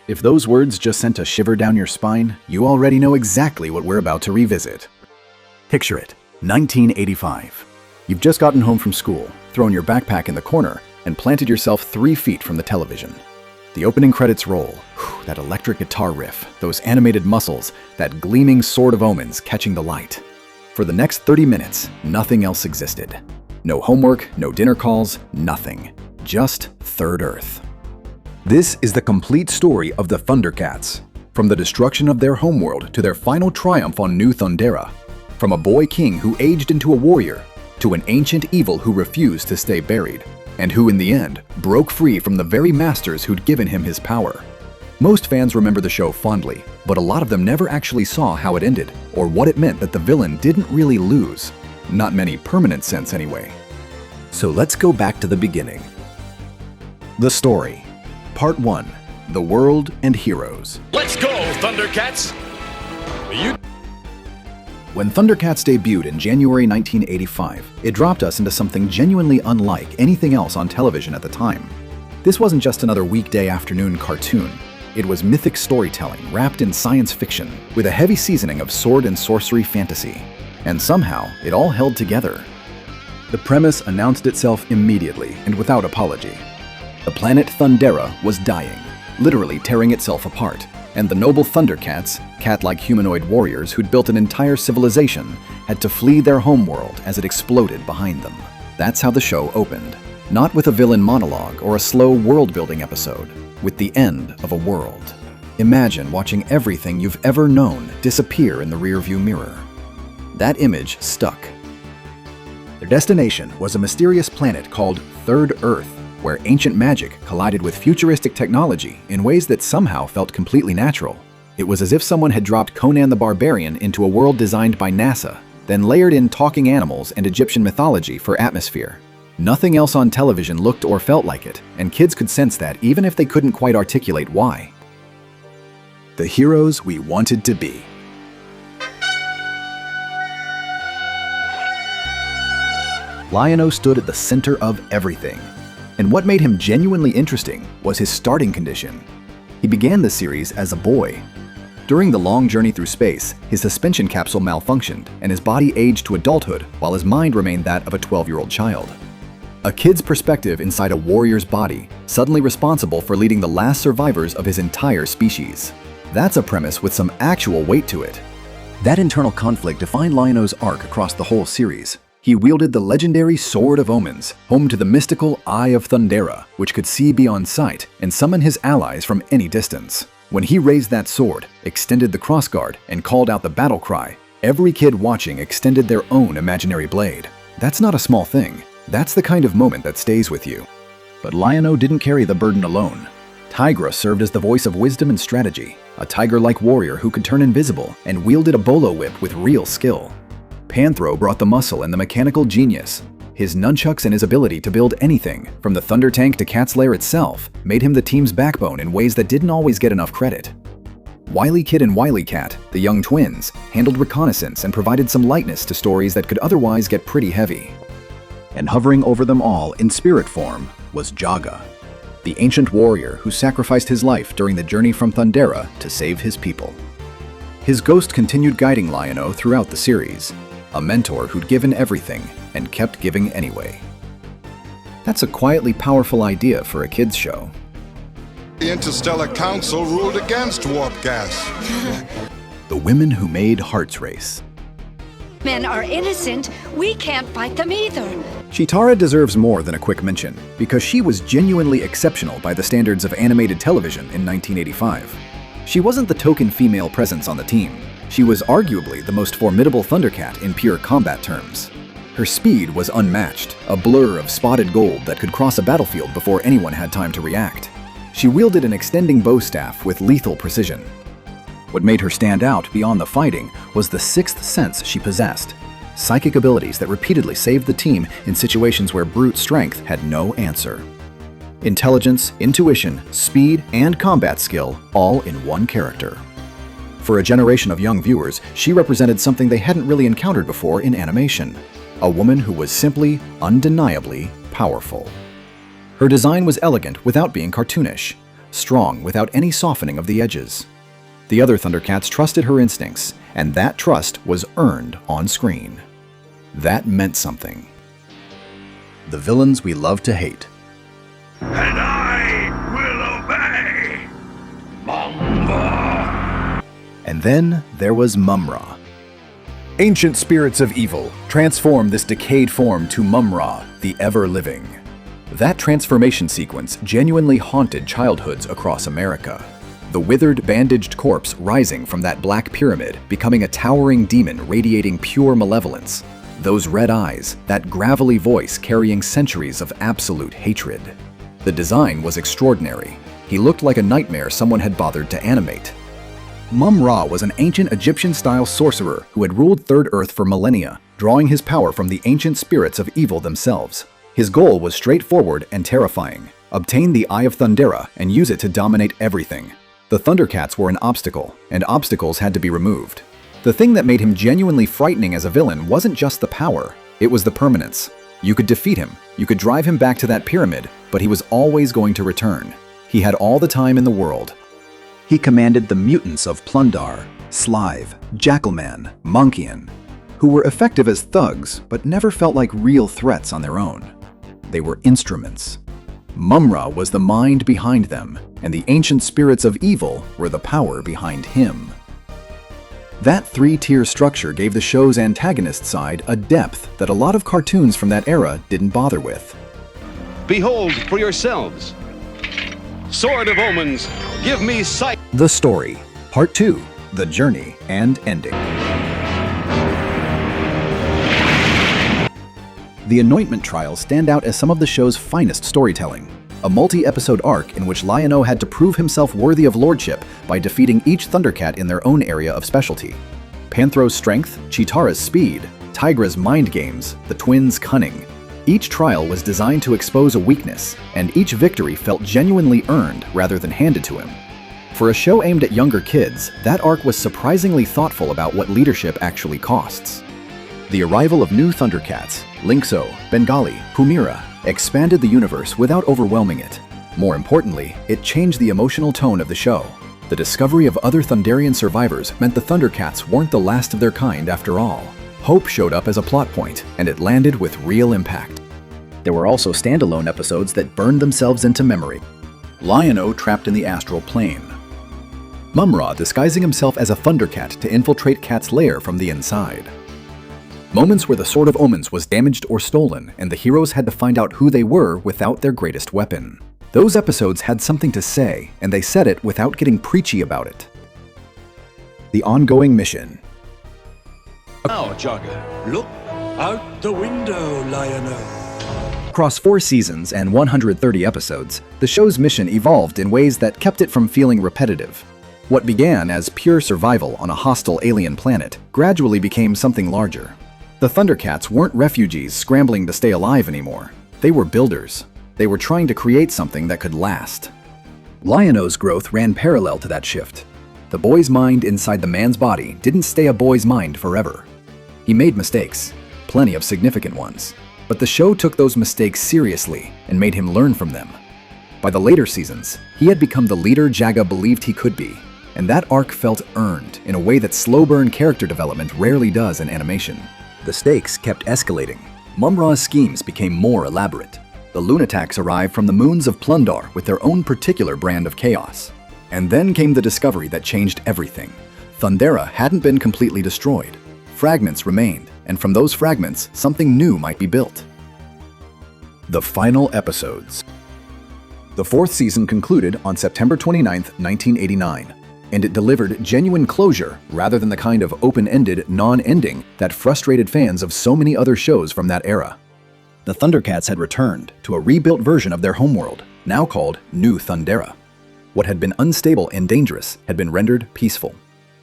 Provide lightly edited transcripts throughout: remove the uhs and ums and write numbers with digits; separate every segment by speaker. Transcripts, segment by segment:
Speaker 1: If those words just sent a shiver down your spine, you already know exactly what we're about to revisit. Picture it, 1985. You've just gotten home from school, thrown your backpack in the corner, and planted yourself 3 feet from the television. The opening credits roll. Whew, that electric guitar riff, those animated muscles, that gleaming sword of omens catching the light. For the next 30 minutes, nothing else existed. No homework, no dinner calls, nothing. Just Third Earth. This is the complete story of the ThunderCats. From the destruction of their homeworld to their final triumph on New Thundera. From a boy king who aged into a warrior, to an ancient evil who refused to stay buried, and who in the end broke free from the very masters who'd given him his power. Most fans remember the show fondly, but a lot of them never actually saw how it ended, or what it meant that the villain didn't really lose. Not in any permanent sense anyway. So let's go back to the beginning. The story. Part 1. The World and Heroes.
Speaker 2: Let's go, ThunderCats!
Speaker 1: When ThunderCats debuted in January 1985, it dropped us into something genuinely unlike anything else on television at the time. This wasn't just another weekday afternoon cartoon. It was mythic storytelling wrapped in science fiction, with a heavy seasoning of sword and sorcery fantasy. And somehow, it all held together. The premise announced itself immediately and without apology. The planet Thundera was dying, literally tearing itself apart. And the noble ThunderCats, cat-like humanoid warriors who'd built an entire civilization, had to flee their homeworld as it exploded behind them. That's how the show opened. Not with a villain monologue or a slow world-building episode, with the end of a world. Imagine watching everything you've ever known disappear in the rearview mirror. That image stuck. Their destination was a mysterious planet called Third Earth, where ancient magic collided with futuristic technology in ways that somehow felt completely natural. It was as if someone had dropped Conan the Barbarian into a world designed by NASA, then layered in talking animals and Egyptian mythology for atmosphere. Nothing else on television looked or felt like it, and kids could sense that even if they couldn't quite articulate why. The heroes we wanted to be. Lion-O stood at the center of everything. And what made him genuinely interesting was his starting condition. He began the series as a boy. During the long journey through space, his suspension capsule malfunctioned and his body aged to adulthood while his mind remained that of a 12-year-old child. A kid's perspective inside a warrior's body, suddenly responsible for leading the last survivors of his entire species. That's a premise with some actual weight to it. That internal conflict defined Lion-O's arc across the whole series. He wielded the legendary Sword of Omens, home to the mystical Eye of Thundera, which could see beyond sight and summon his allies from any distance. When he raised that sword, extended the crossguard, and called out the battle cry, every kid watching extended their own imaginary blade. That's not a small thing. That's the kind of moment that stays with you. But Lion-O didn't carry the burden alone. Tigra served as the voice of wisdom and strategy, a tiger-like warrior who could turn invisible and wielded a bolo whip with real skill. Panthro brought the muscle and the mechanical genius. His nunchucks and his ability to build anything, from the Thunder Tank to Cat's Lair itself, made him the team's backbone in ways that didn't always get enough credit. Wily Kid and Wily Cat, the young twins, handled reconnaissance and provided some lightness to stories that could otherwise get pretty heavy. And hovering over them all in spirit form was Jaga, the ancient warrior who sacrificed his life during the journey from Thundera to save his people. His ghost continued guiding Lion-O throughout the series, a mentor who'd given everything and kept giving anyway. That's a quietly powerful idea for a kids' show.
Speaker 3: The Interstellar Council ruled against warp gas.
Speaker 1: The women who made Hearts Race.
Speaker 4: Men are innocent. We can't fight them either.
Speaker 1: Cheetara deserves more than a quick mention, because she was genuinely exceptional by the standards of animated television in 1985. She wasn't the token female presence on the team. She was arguably the most formidable ThunderCat in pure combat terms. Her speed was unmatched, a blur of spotted gold that could cross a battlefield before anyone had time to react. She wielded an extending bow staff with lethal precision. What made her stand out beyond the fighting was the sixth sense she possessed, psychic abilities that repeatedly saved the team in situations where brute strength had no answer. Intelligence, intuition, speed, and combat skill, all in one character. For a generation of young viewers, she represented something they hadn't really encountered before in animation. A woman who was simply, undeniably powerful. Her design was elegant without being cartoonish. strong without any softening of the edges. The other Thundercats trusted her instincts, and that trust was earned on screen. That meant something. The villains we love to hate.
Speaker 2: And I will obey! Mamba!
Speaker 1: And then there was Mum-Ra. Ancient spirits of evil transform this decayed form to Mum-Ra, the ever-living. That transformation sequence genuinely haunted childhoods across America. The withered, bandaged corpse rising from that black pyramid, becoming a towering demon radiating pure malevolence. Those red eyes, that gravelly voice carrying centuries of absolute hatred. The design was extraordinary. He looked like a nightmare someone had bothered to animate. Mum-Ra was an ancient Egyptian-style sorcerer who had ruled Third Earth for millennia, drawing his power from the ancient spirits of evil themselves. His goal was straightforward and terrifying: obtain the Eye of Thundera and use it to dominate everything. The Thundercats were an obstacle, and obstacles had to be removed. The thing that made him genuinely frightening as a villain wasn't just the power, it was the permanence. You could defeat him, you could drive him back to that pyramid, but he was always going to return. He had all the time in the world. He commanded the mutants of Plundar, Slive, Jackalman, Monkian, who were effective as thugs but never felt like real threats on their own. They were instruments. Mum-Ra was the mind behind them, and the ancient spirits of evil were the power behind him. That three-tier structure gave the show's antagonist side a depth that a lot of cartoons from that era didn't bother with.
Speaker 5: Behold for yourselves. Sword of Omens, give me sight.
Speaker 1: The Story, Part 2, The Journey and Ending. The Anointment Trials stand out as some of the show's finest storytelling. A multi-episode arc in which Lion-O had to prove himself worthy of lordship by defeating each Thundercat in their own area of specialty. Panthro's strength, Cheetara's speed, Tigra's mind games, the twins' cunning. Each trial was designed to expose a weakness, and each victory felt genuinely earned rather than handed to him. For a show aimed at younger kids, that arc was surprisingly thoughtful about what leadership actually costs. The arrival of new Thundercats, Linkso, Bengali, Humira, expanded the universe without overwhelming it. More importantly, it changed the emotional tone of the show. The discovery of other Thunderian survivors meant the Thundercats weren't the last of their kind after all. Hope showed up as a plot point, and it landed with real impact. There were also standalone episodes that burned themselves into memory. Lion-O trapped in the astral plane. Mum-Ra disguising himself as a Thundercat to infiltrate Cat's lair from the inside. Moments where the Sword of Omens was damaged or stolen, and the heroes had to find out who they were without their greatest weapon. Those episodes had something to say, and they said it without getting preachy about it. The ongoing mission.
Speaker 2: Now, Jogger, look out the window, Lion-O.
Speaker 1: Across 4 seasons and 130 episodes, the show's mission evolved in ways that kept it from feeling repetitive. What began as pure survival on a hostile alien planet gradually became something larger. The Thundercats weren't refugees scrambling to stay alive anymore. They were builders. They were trying to create something that could last. Lion-O's growth ran parallel to that shift. The boy's mind inside the man's body didn't stay a boy's mind forever. He made mistakes, plenty of significant ones. But the show took those mistakes seriously and made him learn from them. By the later seasons, he had become the leader Jaga believed he could be, and that arc felt earned in a way that slow-burn character development rarely does in animation. The stakes kept escalating. Mum-Ra's schemes became more elaborate. The Lunatics arrived from the moons of Plundar with their own particular brand of chaos. And then came the discovery that changed everything. Thundera hadn't been completely destroyed. Fragments remained, and from those fragments, something new might be built. The final episodes. The 4th season concluded on September 29, 1989. And it delivered genuine closure rather than the kind of open-ended non-ending that frustrated fans of so many other shows from that era. The Thundercats had returned to a rebuilt version of their homeworld, now called New Thundera. What had been unstable and dangerous had been rendered peaceful.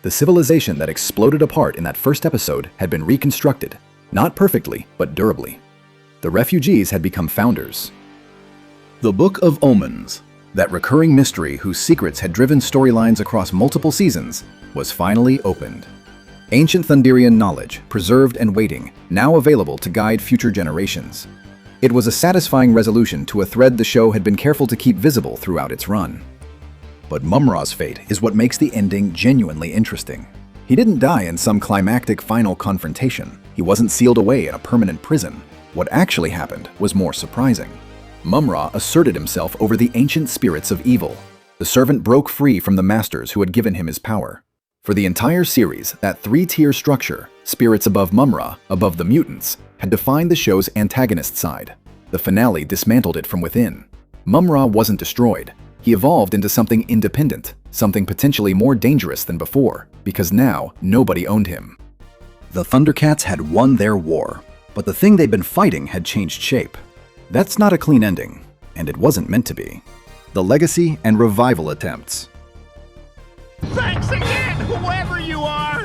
Speaker 1: The civilization that exploded apart in that first episode had been reconstructed, not perfectly, but durably. The refugees had become founders. The Book of Omens, that recurring mystery whose secrets had driven storylines across multiple seasons, was finally opened. Ancient Thunderian knowledge, preserved and waiting, now available to guide future generations. It was a satisfying resolution to a thread the show had been careful to keep visible throughout its run. But Mum-Ra's fate is what makes the ending genuinely interesting. He didn't die in some climactic final confrontation. He wasn't sealed away in a permanent prison. What actually happened was more surprising. Mum-Ra asserted himself over the ancient spirits of evil. The servant broke free from the masters who had given him his power. For the entire series, that three-tier structure, spirits above Mum-Ra, above the mutants, had defined the show's antagonist side. The finale dismantled it from within. Mum-Ra wasn't destroyed. He evolved into something independent, something potentially more dangerous than before, because now nobody owned him. The ThunderCats had won their war, but the thing they'd been fighting had changed shape. That's not a clean ending, and it wasn't meant to be. The legacy and revival attempts.
Speaker 6: Thanks again, whoever you are!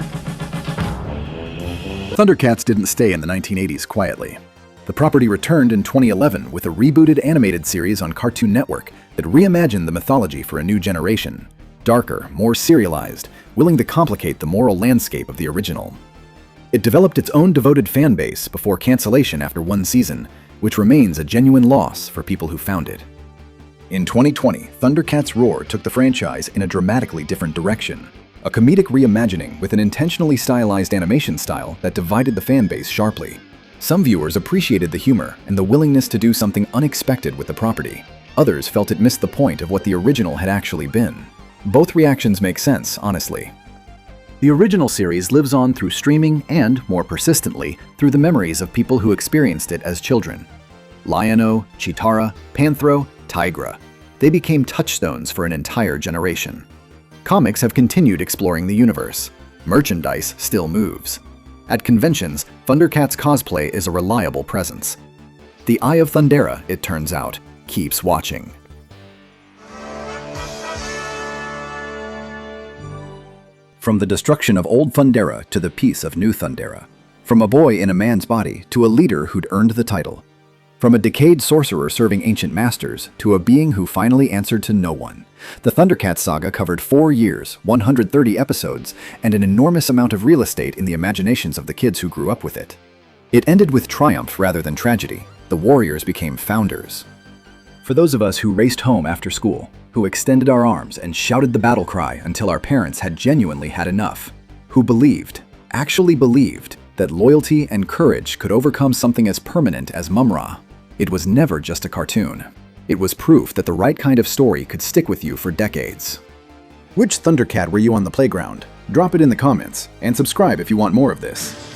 Speaker 1: ThunderCats didn't stay in the 1980s quietly. The property returned in 2011 with a rebooted animated series on Cartoon Network that reimagined the mythology for a new generation. Darker, more serialized, willing to complicate the moral landscape of the original. It developed its own devoted fan base before cancellation after one season, which remains a genuine loss for people who found it. In 2020, ThunderCats Roar took the franchise in a dramatically different direction. A comedic reimagining with an intentionally stylized animation style that divided the fan base sharply. Some viewers appreciated the humor and the willingness to do something unexpected with the property. Others felt it missed the point of what the original had actually been. Both reactions make sense, honestly. The original series lives on through streaming and, more persistently, through the memories of people who experienced it as children. Lion-O, Cheetara, Panthro, Tigra. They became touchstones for an entire generation. Comics have continued exploring the universe. Merchandise still moves. At conventions, ThunderCats cosplay is a reliable presence. The Eye of Thundera, it turns out, keeps watching. From the destruction of old Thundera to the peace of new Thundera. From a boy in a man's body to a leader who'd earned the title. From a decayed sorcerer serving ancient masters to a being who finally answered to no one. The ThunderCats saga covered 4 years, 130 episodes, and an enormous amount of real estate in the imaginations of the kids who grew up with it. It ended with triumph rather than tragedy. The warriors became founders. For those of us who raced home after school, who extended our arms and shouted the battle cry until our parents had genuinely had enough, who believed, actually believed, that loyalty and courage could overcome something as permanent as Mum-Ra, it was never just a cartoon. It was proof that the right kind of story could stick with you for decades. Which ThunderCat were you on the playground? Drop it in the comments, and subscribe if you want more of this.